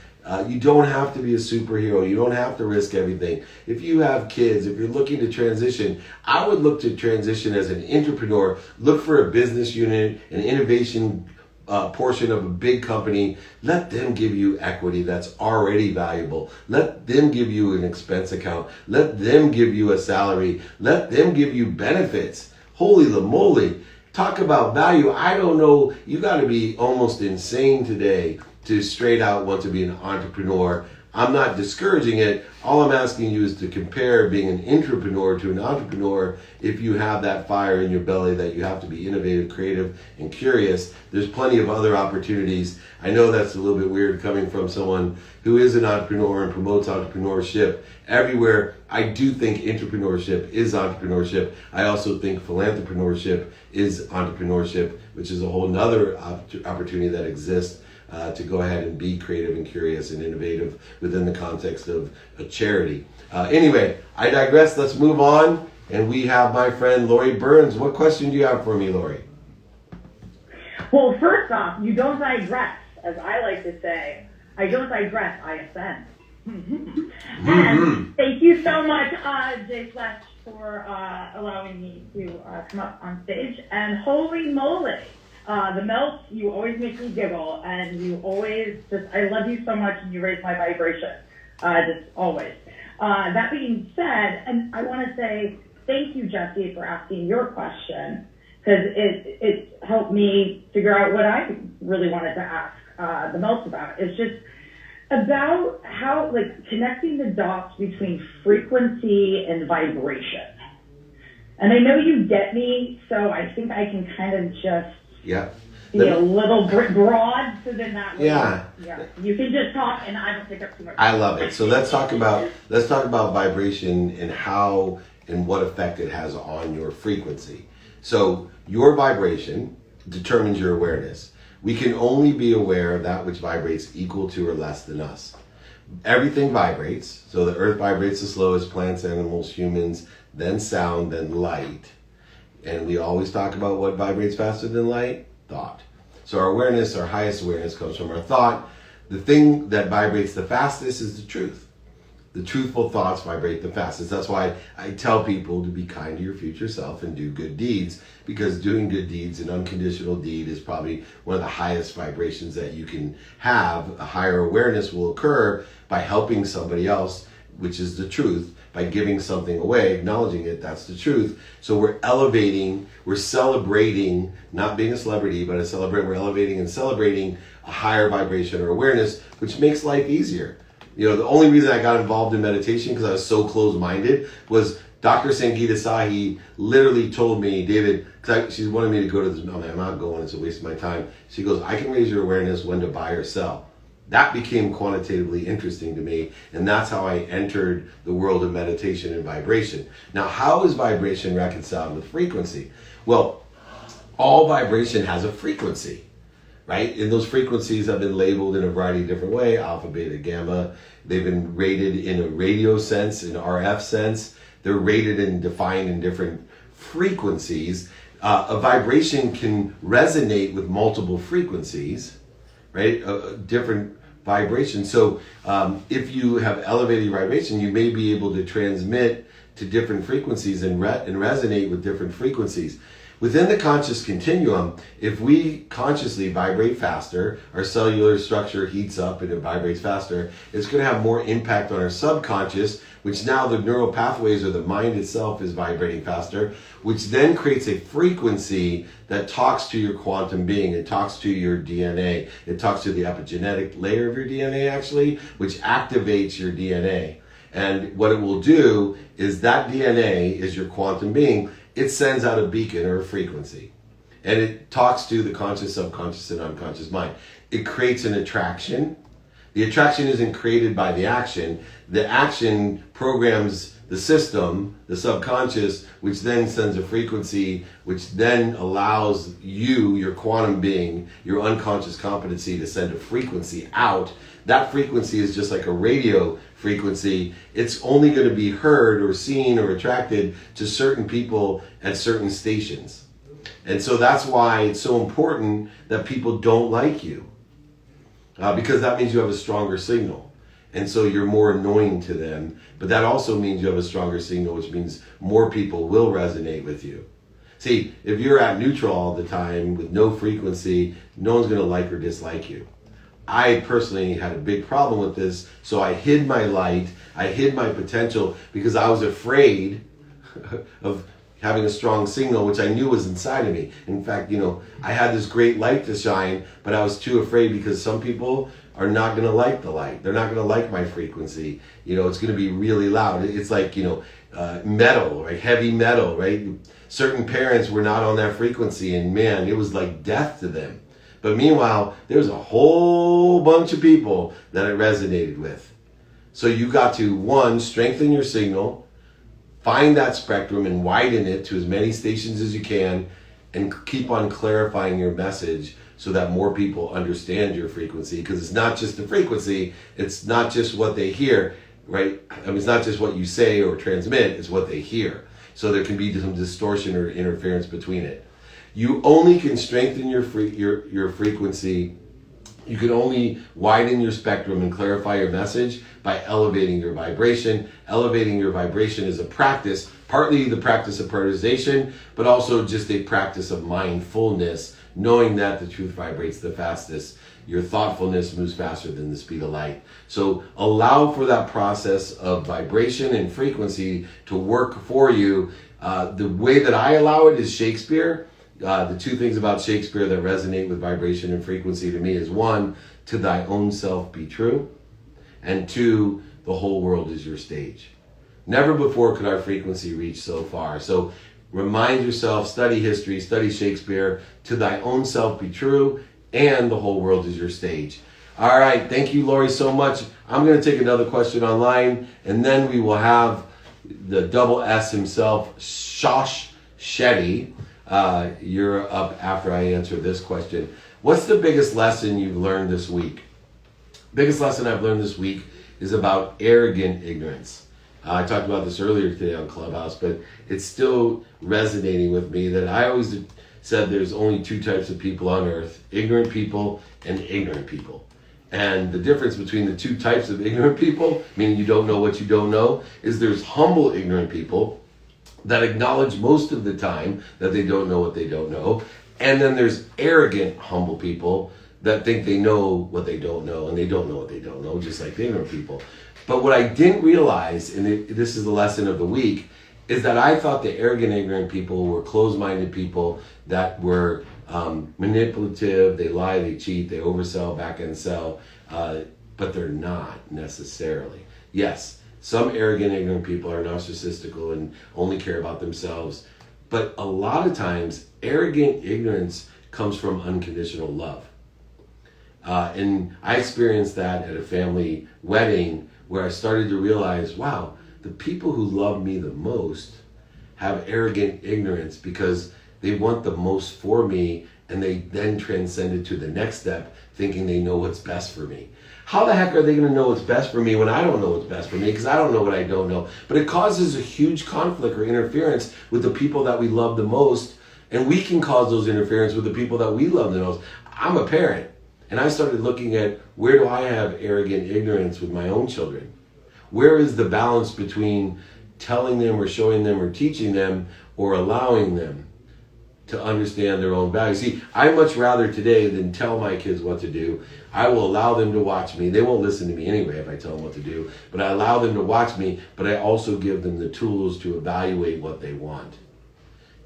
You don't have to be a superhero. You don't have to risk everything. If you have kids, if you're looking to transition, I would look to transition as an entrepreneur. Look for a business unit, an innovation portion of a big company. Let them give you equity that's already valuable. Let them give you an expense account. Let them give you a salary. Let them give you benefits. Holy moly. Talk about value. I don't know. You got to be almost insane today to straight out want to be an entrepreneur. I'm not discouraging it. All I'm asking you is to compare being an entrepreneur to an entrepreneur. If you have that fire in your belly that you have to be innovative, creative, and curious, there's plenty of other opportunities. I know that's a little bit weird coming from someone who is an entrepreneur and promotes entrepreneurship everywhere. I do think entrepreneurship is entrepreneurship. I also think philanthropreneurship is entrepreneurship, which is a whole nother opportunity that exists. To go ahead and be creative and curious and innovative within the context of a charity. Anyway, I digress. Let's move on. And we have my friend Lori Burns. What question do you have for me, Lori? Well, first off, you don't digress, as I like to say. I don't digress, I ascend. And thank you so much, Jay Fletch, for allowing me to come up on stage. And holy moly. The Meltzer, you always make me giggle, and you always I love you so much, and you raise my vibration, just always. That being said, and I want to say thank you, Jesse, for asking your question, because it helped me figure out what I really wanted to ask the Meltzer about. It's just, about how, like, connecting the dots between frequency and vibration. And I know you get me, so I think I can kind of just be a little broad, so then that way, you can just talk and I don't pick up too much. I love it. So let's talk about vibration and how and what effect it has on your frequency. So your vibration determines your awareness. We can only be aware of that which vibrates equal to or less than us. Everything vibrates. So the earth vibrates the slowest, plants, animals, humans, then sound, then light. And we always talk about what vibrates faster than light? Thought. So our awareness, our highest awareness, comes from our thought. The thing that vibrates the fastest is the truth. The truthful thoughts vibrate the fastest. That's why I tell people to be kind to your future self and do good deeds, because doing good deeds, an unconditional deed, is probably one of the highest vibrations that you can have. A higher awareness will occur by helping somebody else, which is the truth, by giving something away, acknowledging it, that's the truth. So we're elevating, we're celebrating, not being a celebrity, but we're elevating and celebrating a higher vibration or awareness, which makes life easier. You know, the only reason I got involved in meditation, because I was so closed-minded, was Dr. Sangeeta Sahi literally told me, David, because she wanted me to go to this, I'm not going, it's a waste of my time. She goes, I can raise your awareness when to buy or sell. That became quantitatively interesting to me, and that's how I entered the world of meditation and vibration. Now, how is vibration reconciled with frequency? Well, all vibration has a frequency, right? And those frequencies have been labeled in a variety of different ways, alpha, beta, gamma. They've been rated in a radio sense, in RF sense. They're rated and defined in different frequencies. A vibration can resonate with multiple frequencies, right? Different vibrations. So if you have elevated vibration, you may be able to transmit to different frequencies and resonate with different frequencies. Within the conscious continuum, if we consciously vibrate faster, our cellular structure heats up and it vibrates faster, it's going to have more impact on our subconscious, which now the neural pathways or the mind itself is vibrating faster, which then creates a frequency that talks to your quantum being. It talks to your DNA. It talks to the epigenetic layer of your DNA, actually, which activates your DNA. And what it will do is that DNA is your quantum being. It sends out a beacon or a frequency, and it talks to the conscious, subconscious, and unconscious mind. It creates an attraction. The attraction isn't created by the action. The action programs the system, the subconscious, which then sends a frequency, which then allows you, your quantum being, your unconscious competency, to send a frequency out. That frequency is just like a radio frequency. It's only going to be heard or seen or attracted to certain people at certain stations. And so that's why it's so important that people don't like you, because that means you have a stronger signal. And so you're more annoying to them. But that also means you have a stronger signal, which means more people will resonate with you. See, if you're at neutral all the time with no frequency, no one's going to like or dislike you. I personally had a big problem with this, so I hid my light, I hid my potential, because I was afraid of having a strong signal, which I knew was inside of me. In fact, I had this great light to shine, but I was too afraid, because some people are not going to like the light. They're not going to like my frequency. It's going to be really loud. It's like, metal, right? Heavy metal, right? Certain parents were not on that frequency, and man, it was like death to them. But meanwhile, there's a whole bunch of people that it resonated with. So you got to, one, strengthen your signal, find that spectrum and widen it to as many stations as you can, and keep on clarifying your message so that more people understand your frequency. Because it's not just the frequency, it's not just what they hear, right? It's not just what you say or transmit, it's what they hear. So there can be some distortion or interference between it. You only can strengthen your frequency. You can only widen your spectrum and clarify your message by elevating your vibration. Elevating your vibration is a practice, partly the practice of prioritization, but also just a practice of mindfulness, knowing that the truth vibrates the fastest. Your thoughtfulness moves faster than the speed of light. So allow for that process of vibration and frequency to work for you. The way that I allow it is Shakespeare. The two things about Shakespeare that resonate with vibration and frequency to me is, one, to thy own self be true. and 2, the whole world is your stage. Never before could our frequency reach so far. So remind yourself, study history, study Shakespeare, to thy own self be true, and the whole world is your stage. All right, thank you, Lori, so much. I'm going to take another question online, and then we will have the double S himself, Shosh Shetty. You're up after I answer this question. What's the biggest lesson you've learned this week? Biggest lesson I've learned this week is about arrogant ignorance. I talked about this earlier today on Clubhouse, but it's still resonating with me that I always said there's only 2 types of people on earth, ignorant people and ignorant people. And the difference between the 2 types of ignorant people, meaning you don't know what you don't know, is there's humble ignorant people that acknowledge most of the time that they don't know what they don't know. And then there's arrogant, humble people that think they know what they don't know, and they don't know what they don't know, just like the ignorant people. But what I didn't realize, and this is the lesson of the week, is that I thought the arrogant, ignorant people were closed-minded people that were manipulative, they lie, they cheat, they oversell, back-end sell, but they're not necessarily. Yes, some arrogant, ignorant people are narcissistical and only care about themselves, but a lot of times, arrogant ignorance comes from unconditional love. And I experienced that at a family wedding where I started to realize, wow, the people who love me the most have arrogant ignorance because they want the most for me, and they then transcend it to the next step, thinking they know what's best for me. How the heck are they going to know what's best for me when I don't know what's best for me? Because I don't know what I don't know. But it causes a huge conflict or interference with the people that we love the most, and we can cause those interference with the people that we love the most. I'm a parent, and I started looking at where do I have arrogant ignorance with my own children? Where is the balance between telling them or showing them or teaching them or allowing them to understand their own value? See, I'd much rather today than tell my kids what to do. I will allow them to watch me. They won't listen to me anyway if I tell them what to do, but I allow them to watch me, but I also give them the tools to evaluate what they want.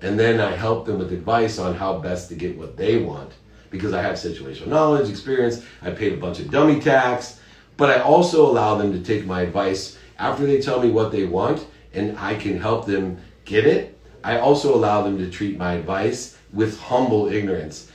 And then I help them with advice on how best to get what they want, because I have situational knowledge, experience. I paid a bunch of dummy tax, but I also allow them to take my advice after they tell me what they want, and I can help them get it. I also allow them to treat my advice with humble ignorance,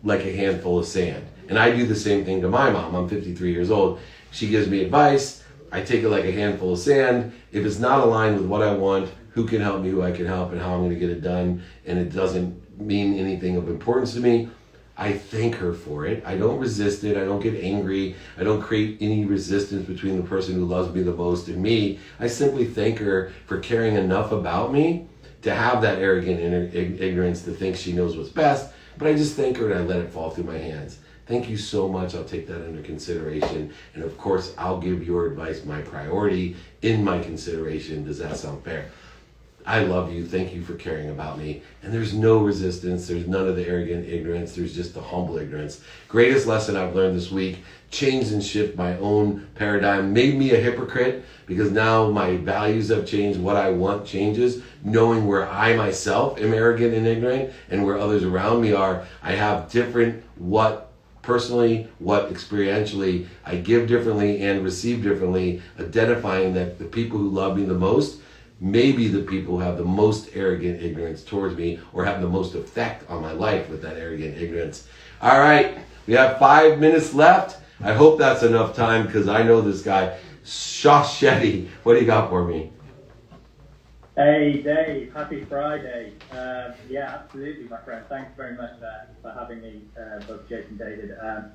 like a handful of sand. And I do the same thing to my mom. I'm 53 years old. She gives me advice. I take it like a handful of sand. If it's not aligned with what I want, who can help me, who I can help, and how I'm going to get it done, and it doesn't mean anything of importance to me, I thank her for it. I don't resist it. I don't get angry. I don't create any resistance between the person who loves me the most and me. I simply thank her for caring enough about me to have that arrogant ignorance to think she knows what's best. But I just thank her and I let it fall through my hands. Thank you so much. I'll take that under consideration. And of course, I'll give your advice my priority in my consideration. Does that sound fair? I love you. Thank you for caring about me. And there's no resistance. There's none of the arrogant ignorance. There's just the humble ignorance. Greatest lesson I've learned this week, changed and shift my own paradigm, made me a hypocrite because now my values have changed. What I want changes. Knowing where I myself am arrogant and ignorant and where others around me are, I have different what personally, what experientially, I give differently and receive differently, identifying that the people who love me the most maybe the people who have the most arrogant ignorance towards me or have the most effect on my life with that arrogant ignorance. All right, we have 5 minutes left. I hope that's enough time because I know this guy. Shosh Shetty, what do you got for me? Hey Dave, happy Friday. Yeah, absolutely, my friend. Thanks very much for having me, both Jake and David. And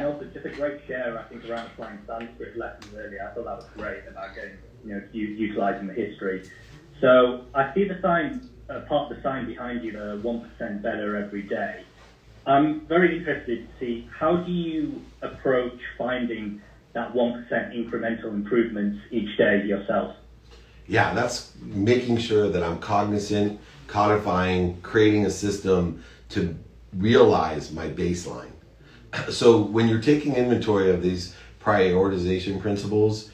also just a great share, I think, around applying Transcript lessons earlier. I thought that was great about getting, utilising the history. So I see the sign, part of the sign behind you, the 1% better every day. I'm very interested to see, how do you approach finding that 1% incremental improvements each day yourself? Yeah, that's making sure that I'm cognizant, codifying, creating a system to realize my baseline. So when you're taking inventory of these prioritization principles,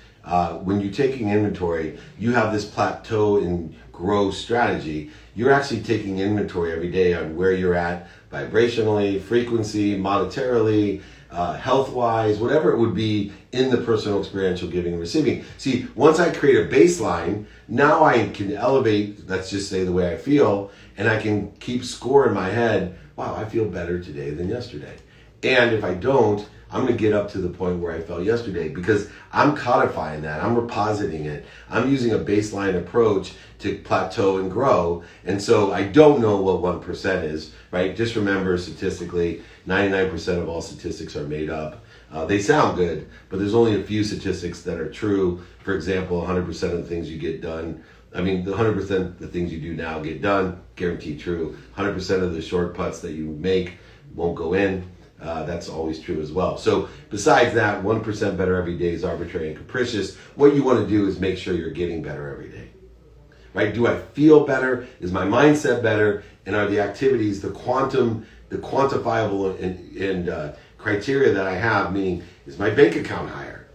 when you're taking inventory, you have this plateau and growth strategy. You're actually taking inventory every day on where you're at vibrationally, frequency, monetarily, health-wise, whatever it would be in the personal experiential giving and receiving. See, once I create a baseline, now I can elevate, let's just say the way I feel, and I can keep score in my head, wow, I feel better today than yesterday. And if I don't, I'm going to get up to the point where I felt yesterday because I'm codifying that. I'm repositing it. I'm using a baseline approach to plateau and grow. And so I don't know what 1% is, right? Just remember statistically, 99% of all statistics are made up. They sound good, but there's only a few statistics that are true. For example, 100% of the things you get done, I mean, the 100% of the things you do now get done, guaranteed true. 100% of the short putts that you make won't go in. That's always true as well. So besides that, 1% better every day is arbitrary and capricious. What you want to do is make sure you're getting better every day. Right? Do I feel better? Is my mindset better? And are the activities, the quantifiable and criteria that I have, meaning is my bank account higher?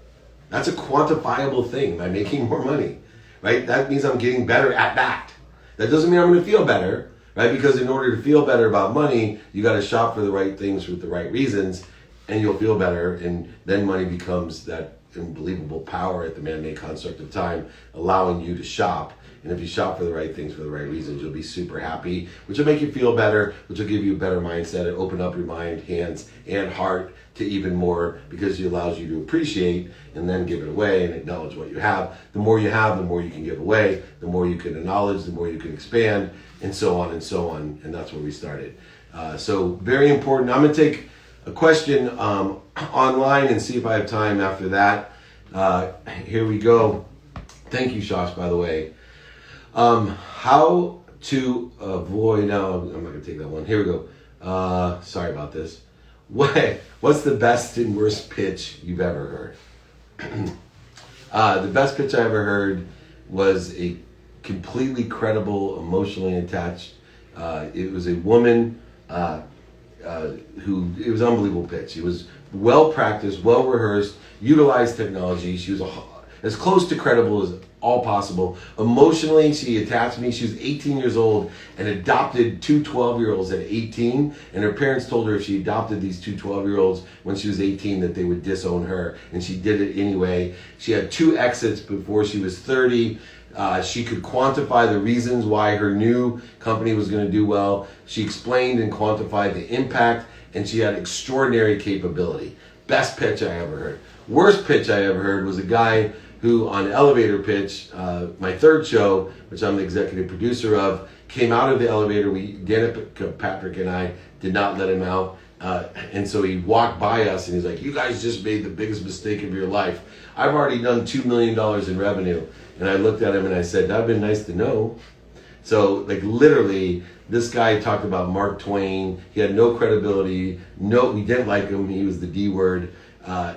That's a quantifiable thing. Am I making more money? Right? That means I'm getting better at that. That doesn't mean I'm going to feel better. Right? Because in order to feel better about money, you got to shop for the right things with the right reasons, and you'll feel better. And then money becomes that unbelievable power at the man-made construct of time, allowing you to shop. And if you shop for the right things for the right reasons, you'll be super happy, which will make you feel better, which will give you a better mindset and open up your mind, hands, and heart to even more, because it allows you to appreciate and then give it away and acknowledge what you have. The more you have, the more you can give away, the more you can acknowledge, the more you can expand, and so on and so on. And that's where we started. So very important. I'm going to take a question online and see if I have time after that. Here we go. Thank you, Shosh, by the way. How to avoid, no, I'm not going to take that one. Here we go. Sorry about this. What's the best and worst pitch you've ever heard? The best pitch I ever heard was a completely credible, emotionally attached. It was a woman who, it was an unbelievable pitch. It was well practiced, well rehearsed, utilized technology. She was as close to credible as all possible. Emotionally, she attached me. She was 18 years old and adopted two 12-year-olds at 18. And her parents told her if she adopted these two 12-year-olds when she was 18 that they would disown her. And she did it anyway. She had 2 exits before she was 30. She could quantify the reasons why her new company was going to do well. She explained and quantified the impact, and she had extraordinary capability. Best pitch I ever heard. Worst pitch I ever heard was a guy who on Elevator Pitch, my third show, which I'm the executive producer of, came out of the elevator. Patrick and I did not let him out. And so he walked by us and he's like, you guys just made the biggest mistake of your life. I've already done $2 million in revenue. And I looked at him and I said, that'd been nice to know. So like literally, this guy talked about Mark Twain. He had no credibility. No, we didn't like him. He was the D word.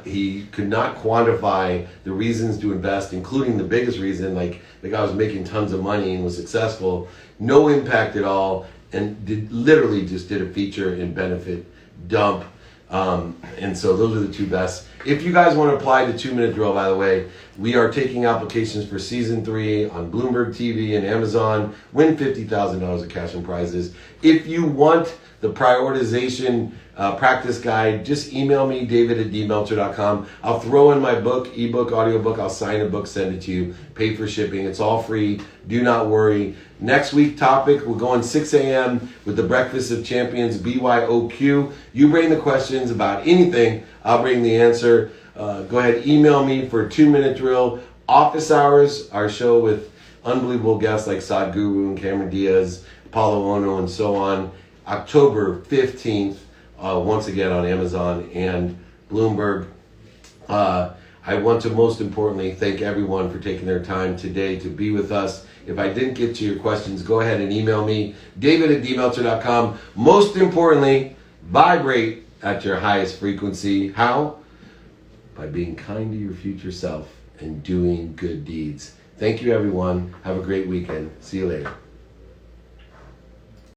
He could not quantify the reasons to invest, including the biggest reason, like the guy was making tons of money and was successful. No impact at all, and literally just did a feature and benefit dump. And so those are the 2 best. If you guys want to apply the 2-minute drill, by the way, we are taking applications for season 3 on Bloomberg TV and Amazon. Win $50,000 of cash and prizes. If you want the prioritization practice guide, just email me, david@dmeltzer.com. I'll throw in my book, ebook, audiobook. I'll sign a book, send it to you, pay for shipping. It's all free. Do not worry. Next week topic, we're going 6 a.m. with the Breakfast of Champions, BYOQ. You bring the questions about anything, I'll bring the answer. Go ahead, email me for a 2-minute drill. Office hours, our show with unbelievable guests like Sadhguru and Cameron Diaz, Paulo Ono, and so on. October 15th, once again on Amazon and Bloomberg. I want to most importantly thank everyone for taking their time today to be with us. If I didn't get to your questions, go ahead and email me, david@dmeltzer.com. Most importantly, vibrate at your highest frequency. How? By being kind to your future self and doing good deeds. Thank you, everyone. Have a great weekend. See you later.